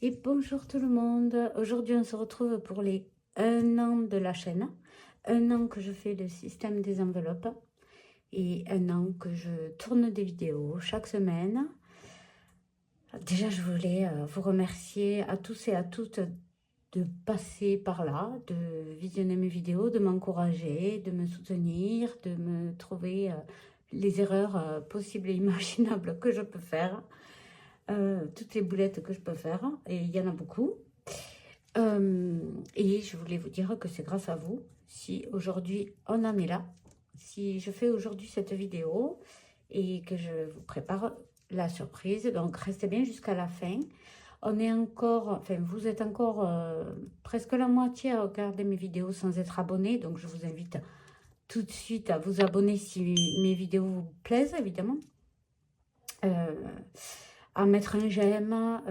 Et bonjour tout le monde. Aujourd'hui, on se retrouve pour les 1 an de la chaîne. 1 an que je fais le système des enveloppes et 1 an que je tourne des vidéos chaque semaine. Déjà, je voulais vous remercier à tous et à toutes de passer par là, de visionner mes vidéos, de m'encourager, de me soutenir, de me trouver les erreurs possibles et imaginables que je peux faire. Toutes les boulettes que je peux faire, et il y en a beaucoup. Et je voulais vous dire que c'est grâce à vous si aujourd'hui on en est là, si je fais aujourd'hui cette vidéo et que je vous prépare la surprise. Donc restez bien jusqu'à la fin. On est encore, enfin vous êtes encore presque la moitié à regarder mes vidéos sans être abonné, donc je vous invite tout de suite à vous abonner si mes vidéos vous plaisent, évidemment. À mettre un j'aime,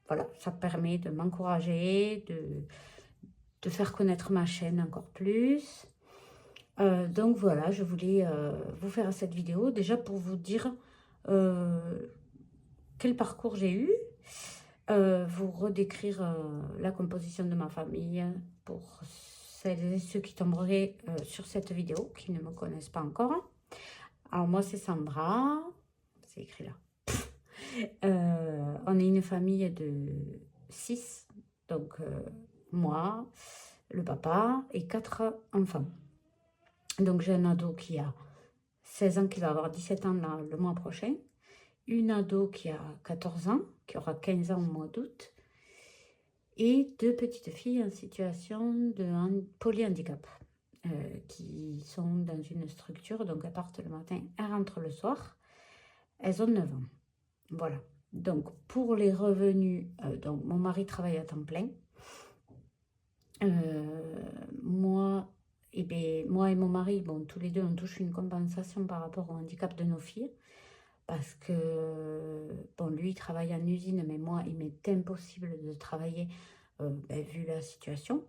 voilà, ça permet de m'encourager, de faire connaître ma chaîne encore plus. Donc voilà, je voulais vous faire cette vidéo déjà pour vous dire quel parcours j'ai eu, vous redécrire la composition de ma famille pour celles et ceux qui tomberaient sur cette vidéo, qui ne me connaissent pas encore. Alors moi c'est Sandra, c'est écrit là. On est une famille de 6, donc moi, le papa et 4 enfants. Donc j'ai un ado qui a 16 ans, qui va avoir 17 ans là, le mois prochain. Une ado qui a 14 ans, qui aura 15 ans au mois d'août. Et 2 petites filles en situation de polyhandicap, qui sont dans une structure, donc elles partent le matin, elles rentrent le soir. Elles ont 9 ans. Voilà. Donc, pour les revenus, donc mon mari travaille à temps plein. Moi et mon mari, bon, tous les deux, on touche une compensation par rapport au handicap de nos filles. Parce que, bon, lui, il travaille en usine, mais moi, il m'est impossible de travailler, vu la situation,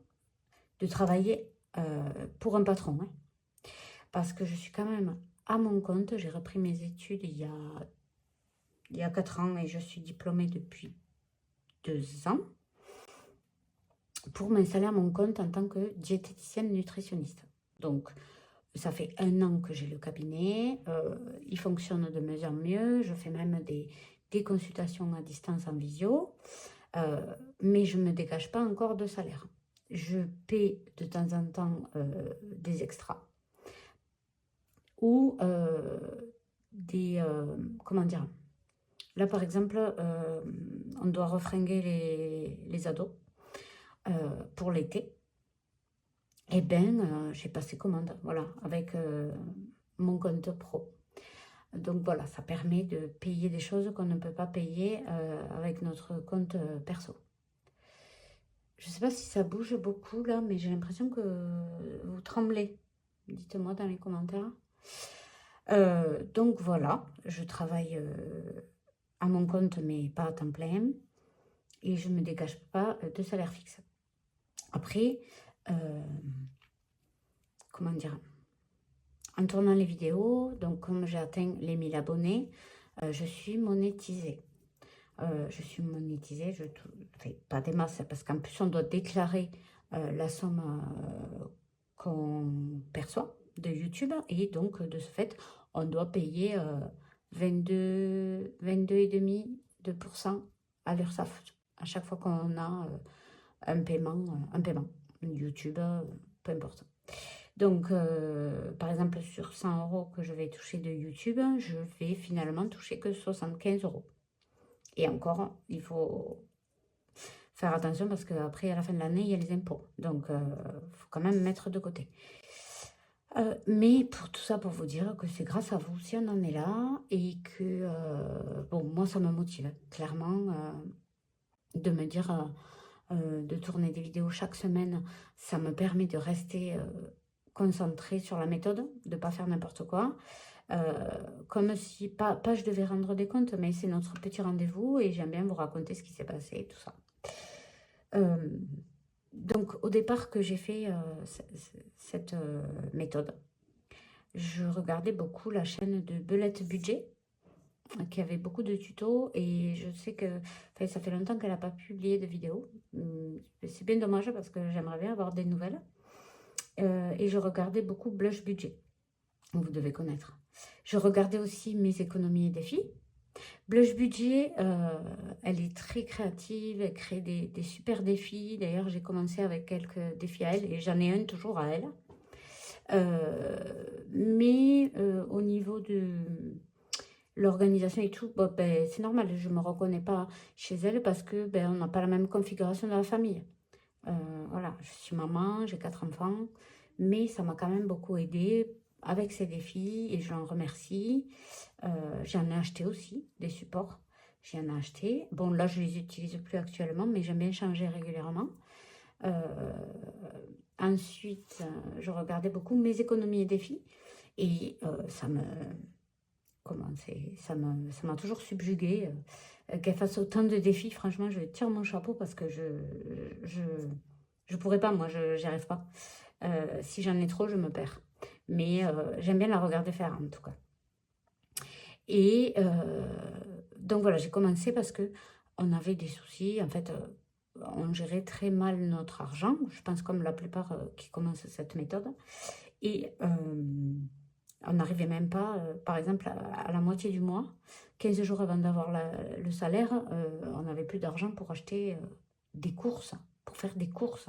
de travailler pour un patron. Hein. Parce que je suis quand même à mon compte. J'ai repris mes études il y a 4 ans et je suis diplômée depuis 2 ans pour m'installer à mon compte en tant que diététicienne nutritionniste. Donc, ça fait 1 an que j'ai le cabinet, il fonctionne de mieux en mieux, je fais même des consultations à distance en visio, mais je ne me dégage pas encore de salaire. Je paie de temps en temps des extras ou comment dire. Là, par exemple, on doit refringuer les ados pour l'été. Eh bien, j'ai passé commande, voilà, avec mon compte pro. Donc voilà, ça permet de payer des choses qu'on ne peut pas payer avec notre compte perso. Je ne sais pas si ça bouge beaucoup là, mais j'ai l'impression que vous tremblez. Dites-moi dans les commentaires. Donc voilà, je travaille à mon compte, mais pas à temps plein. Et je ne me dégage pas de salaire fixe. Après, comment dire, en tournant les vidéos, donc comme j'ai atteint les 1000 abonnés, je suis monétisée. Je fais pas des masses, parce qu'en plus on doit déclarer la somme qu'on perçoit de YouTube, et donc de ce fait, on doit payer 22,5% à l'URSSAF à chaque fois qu'on a un paiement YouTube, peu importe. Donc, par exemple, sur 100 € que je vais toucher de YouTube, je vais finalement toucher que 75 €. Et encore, il faut faire attention parce qu'après, à la fin de l'année, il y a les impôts. Donc, il faut quand même mettre de côté. Mais pour tout ça, pour vous dire que c'est grâce à vous si on en est là et que, bon, moi, ça me motive clairement de me dire de tourner des vidéos chaque semaine. Ça me permet de rester concentrée sur la méthode, de ne pas faire n'importe quoi. Comme si, pas je devais rendre des comptes, mais c'est notre petit rendez-vous et j'aime bien vous raconter ce qui s'est passé et tout ça. Donc au départ que j'ai fait cette méthode, je regardais beaucoup la chaîne de Belette Budget, qui avait beaucoup de tutos et je sais que ça fait longtemps qu'elle n'a pas publié de vidéos. C'est bien dommage parce que j'aimerais bien avoir des nouvelles. Et je regardais beaucoup Blush Budget, vous devez connaître. Je regardais aussi Mes économies et défis. Blush Budget, elle est très créative, elle crée des super défis. D'ailleurs, j'ai commencé avec quelques défis à elle et j'en ai un toujours à elle. Mais au niveau de l'organisation et tout, bon, ben, c'est normal, je ne me reconnais pas chez elle parce que ben, on n'a pas la même configuration dans la famille. Voilà, je suis maman, j'ai 4 enfants, mais ça m'a quand même beaucoup aidée avec ces défis et je l'en remercie. J'en ai acheté aussi des supports, j'en ai acheté. Bon, là, je les utilise plus actuellement, mais j'aime bien changer régulièrement. Ensuite, je regardais beaucoup Mes économies et défis et ça m'a toujours subjuguée. Qu'elle fasse autant de défis, franchement, je tire mon chapeau parce que je pourrais pas, moi, je n'y arrive pas. Si j'en ai trop, je me perds. Mais j'aime bien la regarder faire, en tout cas. Et donc voilà, j'ai commencé parce que on avait des soucis. En fait, on gérait très mal notre argent. Je pense comme la plupart qui commencent cette méthode. Et on n'arrivait même pas, par exemple, à la moitié du mois, 15 jours avant d'avoir le salaire, on n'avait plus d'argent pour acheter des courses, pour faire des courses.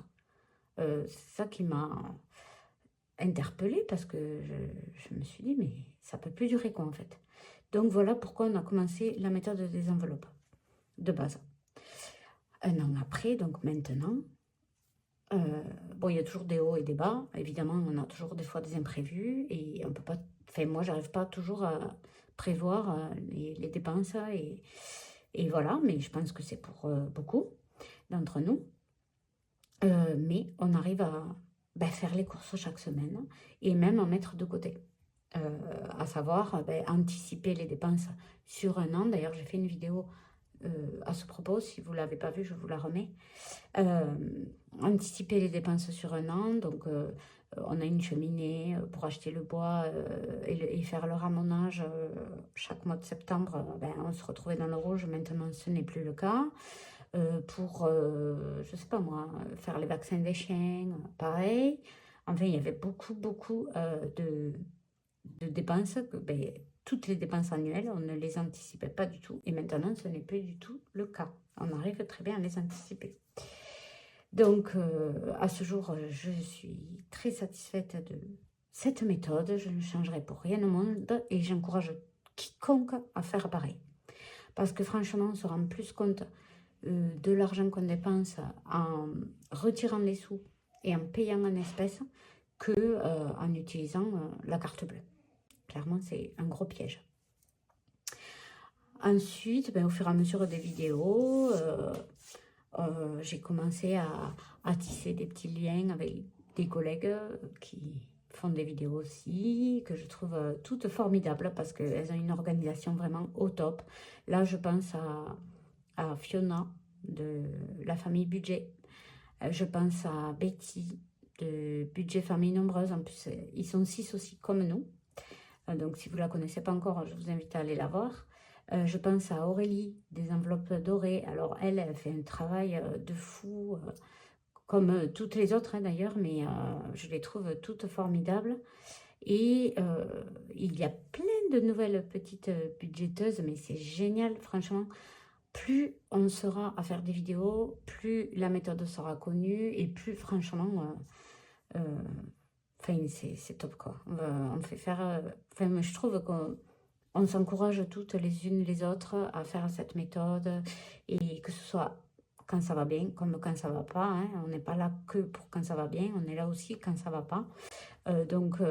C'est ça qui m'a interpellée parce que je me suis dit, mais ça peut plus durer quoi en fait. Donc voilà pourquoi on a commencé la méthode des enveloppes de base. Un an après, donc maintenant, bon, il y a toujours des hauts et des bas. Évidemment, on a toujours des fois des imprévus et on peut pas. Enfin, moi, j'arrive pas toujours à prévoir les dépenses et voilà. Mais je pense que c'est pour beaucoup d'entre nous. Mais on arrive à faire les courses chaque semaine et même en mettre de côté. À savoir anticiper les dépenses sur un an. D'ailleurs, j'ai fait une vidéo à ce propos. Si vous ne l'avez pas vue, je vous la remets. Anticiper les dépenses sur un an. Donc, on a une cheminée pour acheter le bois et faire le ramonage chaque mois de septembre. On se retrouvait dans le rouge. Maintenant, ce n'est plus le cas. Pour, je sais pas moi, faire les vaccins des chiens, pareil. Enfin, il y avait beaucoup de dépenses, toutes les dépenses annuelles, on ne les anticipait pas du tout. Et maintenant, ce n'est plus du tout le cas. On arrive très bien à les anticiper. Donc, à ce jour, je suis très satisfaite de cette méthode. Je ne changerai pour rien au monde et j'encourage quiconque à faire pareil. Parce que franchement, on se rend plus compte de l'argent qu'on dépense en retirant les sous et en payant en espèces que en utilisant la carte bleue. Clairement, c'est un gros piège. Ensuite, au fur et à mesure des vidéos, j'ai commencé à tisser des petits liens avec des collègues qui font des vidéos aussi, que je trouve toutes formidables parce qu'elles ont une organisation vraiment au top. Là, je pense à Fiona de la famille Budget. Je pense à Betty de Budget Famille Nombreuse. En plus, ils sont 6 aussi comme nous. Donc, si vous ne la connaissez pas encore, je vous invite à aller la voir. Je pense à Aurélie, des enveloppes dorées. Alors, elle fait un travail de fou, comme toutes les autres d'ailleurs, mais je les trouve toutes formidables. Et il y a plein de nouvelles petites budgéteuses, mais c'est génial, franchement. Plus on sera à faire des vidéos, plus la méthode sera connue et plus, franchement, c'est top quoi. On fait faire. Je trouve qu'on s'encourage toutes les unes les autres à faire cette méthode et que ce soit quand ça va bien comme quand ça va pas. Hein. On n'est pas là que pour quand ça va bien, on est là aussi quand ça va pas. Donc,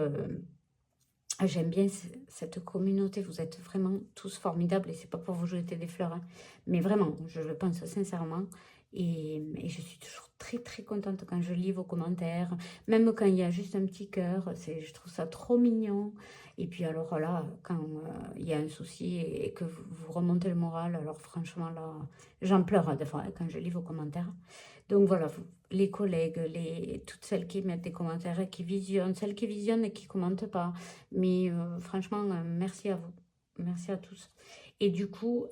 j'aime bien cette communauté. Vous êtes vraiment tous formidables et c'est pas pour vous jeter des fleurs, hein. Mais vraiment, je le pense sincèrement. Et je suis toujours très contente quand je lis vos commentaires, même quand il y a juste un petit cœur, je trouve ça trop mignon. Et puis alors là, quand il y a un souci et que vous remontez le moral, alors franchement là, j'en pleure des fois hein, quand je lis vos commentaires. Donc voilà, les collègues, toutes celles qui mettent des commentaires, qui visionnent, celles qui visionnent et qui ne commentent pas. Mais franchement, merci à vous. Merci à tous. Et du coup,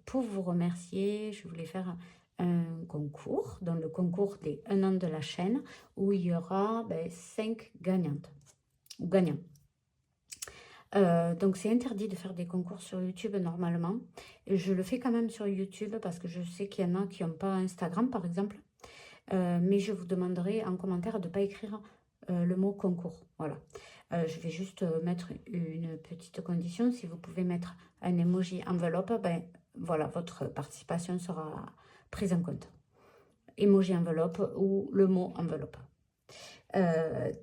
pour vous remercier, je voulais faire un concours, dans le concours des 1 an de la chaîne, où il y aura 5 gagnantes ou gagnants. Donc c'est interdit de faire des concours sur YouTube normalement. Je le fais quand même sur YouTube parce que je sais qu'il y en a qui n'ont pas Instagram par exemple. Mais je vous demanderai en commentaire de ne pas écrire le mot concours. Voilà. Je vais juste mettre une petite condition. Si vous pouvez mettre un emoji enveloppe, voilà, votre participation sera prise en compte. Emoji enveloppe ou le mot enveloppe.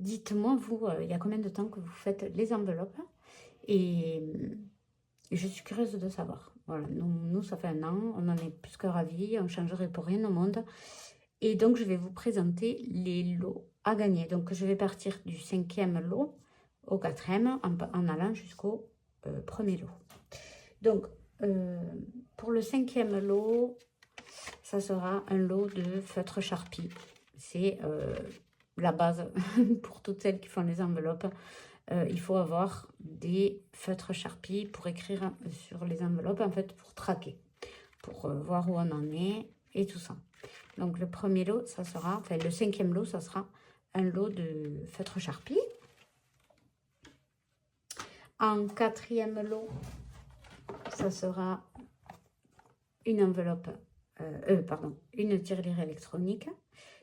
Dites-moi, vous, il y a combien de temps que vous faites les enveloppes? Et je suis curieuse de savoir. Voilà, nous, ça fait 1 an, on en est plus que ravis, on ne changerait pour rien au monde. Et donc, je vais vous présenter les lots à gagner. Donc, je vais partir du 5e lot au 4e en allant jusqu'au 1er lot. Donc, pour le 5e lot, ça sera un lot de feutre Sharpie. C'est la base pour toutes celles qui font les enveloppes. Il faut avoir des feutres Sharpie pour écrire sur les enveloppes, en fait, pour traquer, pour voir où on en est et tout ça. Donc, le 1er lot, ça sera, enfin, le 5e lot, ça sera un lot de feutre Sharpie. En 4e lot, ça sera une enveloppe, une tirelire électronique.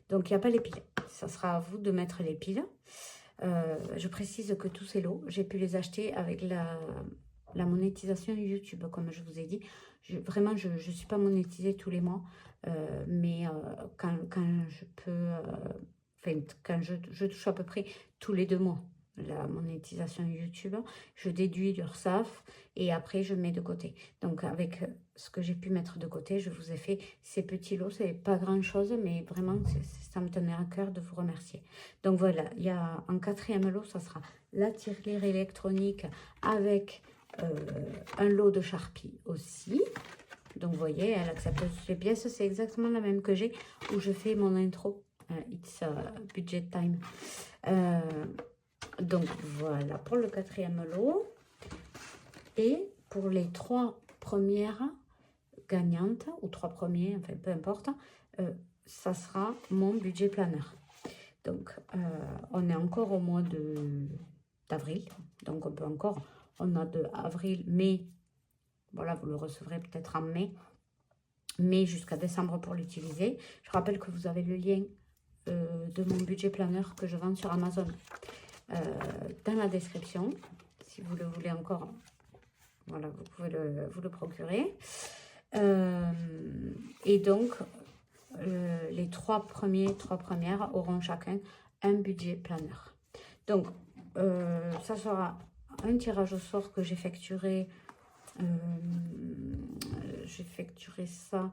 Donc, il n'y a pas les piles. Ça sera à vous de mettre les piles. Je précise que tous ces lots, j'ai pu les acheter avec la monétisation YouTube, comme je vous ai dit. Vraiment, je ne suis pas monétisée tous les mois, mais quand je peux, quand je touche à peu près tous les 2 mois la monétisation YouTube, je déduis l'URSSAF et après je mets de côté. Donc avec ce que j'ai pu mettre de côté, je vous ai fait ces petits lots, c'est pas grand chose, mais vraiment ça me tenait à cœur de vous remercier. Donc voilà, il y a en 4e lot, ça sera la tirelire électronique avec un lot de Sharpie aussi. Donc vous voyez, elle accepte toutes les pièces, c'est exactement la même que j'ai où je fais mon intro. It's budget time. Donc voilà pour le 4e lot. Et pour les 3 premières gagnantes, ou 3 premiers, enfin peu importe, ça sera mon budget planeur. Donc on est encore au mois d'avril. Donc on peut encore, on a de avril, mai. Voilà, vous le recevrez peut-être en mai. Mais jusqu'à décembre pour l'utiliser. Je rappelle que vous avez le lien de mon budget planeur que je vends sur Amazon dans la description. Si vous le voulez encore, voilà, vous pouvez vous le procurer. Et donc, les 3 premières auront chacun un budget planeur. Donc, ça sera un tirage au sort que j'effectuerai. J'effectuerai ça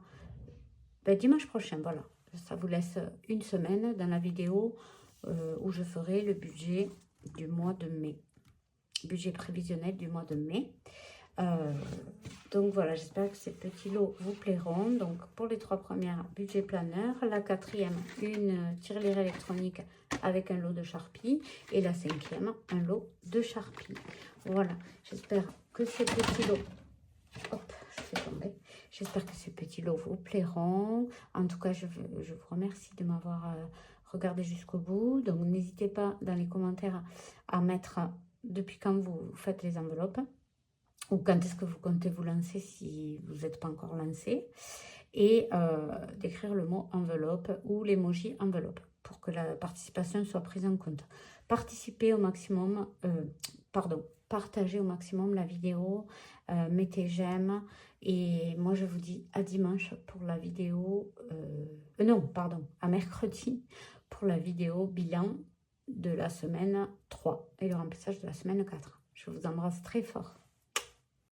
dimanche prochain, voilà. Ça vous laisse une semaine dans la vidéo où je ferai le budget du mois de mai. Budget prévisionnel du mois de mai. Donc voilà, j'espère que ces petits lots vous plairont. Donc pour les 3 premières, budget planeur. La 4e, une tirelire électronique avec un lot de Sharpie. Et la 5e, un lot de Sharpie. Voilà, j'espère que ces petits lots... Hop, je fais tomber. J'espère que ces petits lots vous plairont. En tout cas, je vous remercie de m'avoir regardé jusqu'au bout. Donc n'hésitez pas dans les commentaires à mettre depuis quand vous faites les enveloppes. Ou quand est-ce que vous comptez vous lancer si vous n'êtes pas encore lancé. Et d'écrire le mot enveloppe ou l'emoji enveloppe pour que la participation soit prise en compte. Participez au maximum, partagez au maximum la vidéo, mettez j'aime. Et moi, je vous dis à dimanche pour la vidéo, à mercredi pour la vidéo bilan de la semaine 3 et le remplissage de la semaine 4. Je vous embrasse très fort.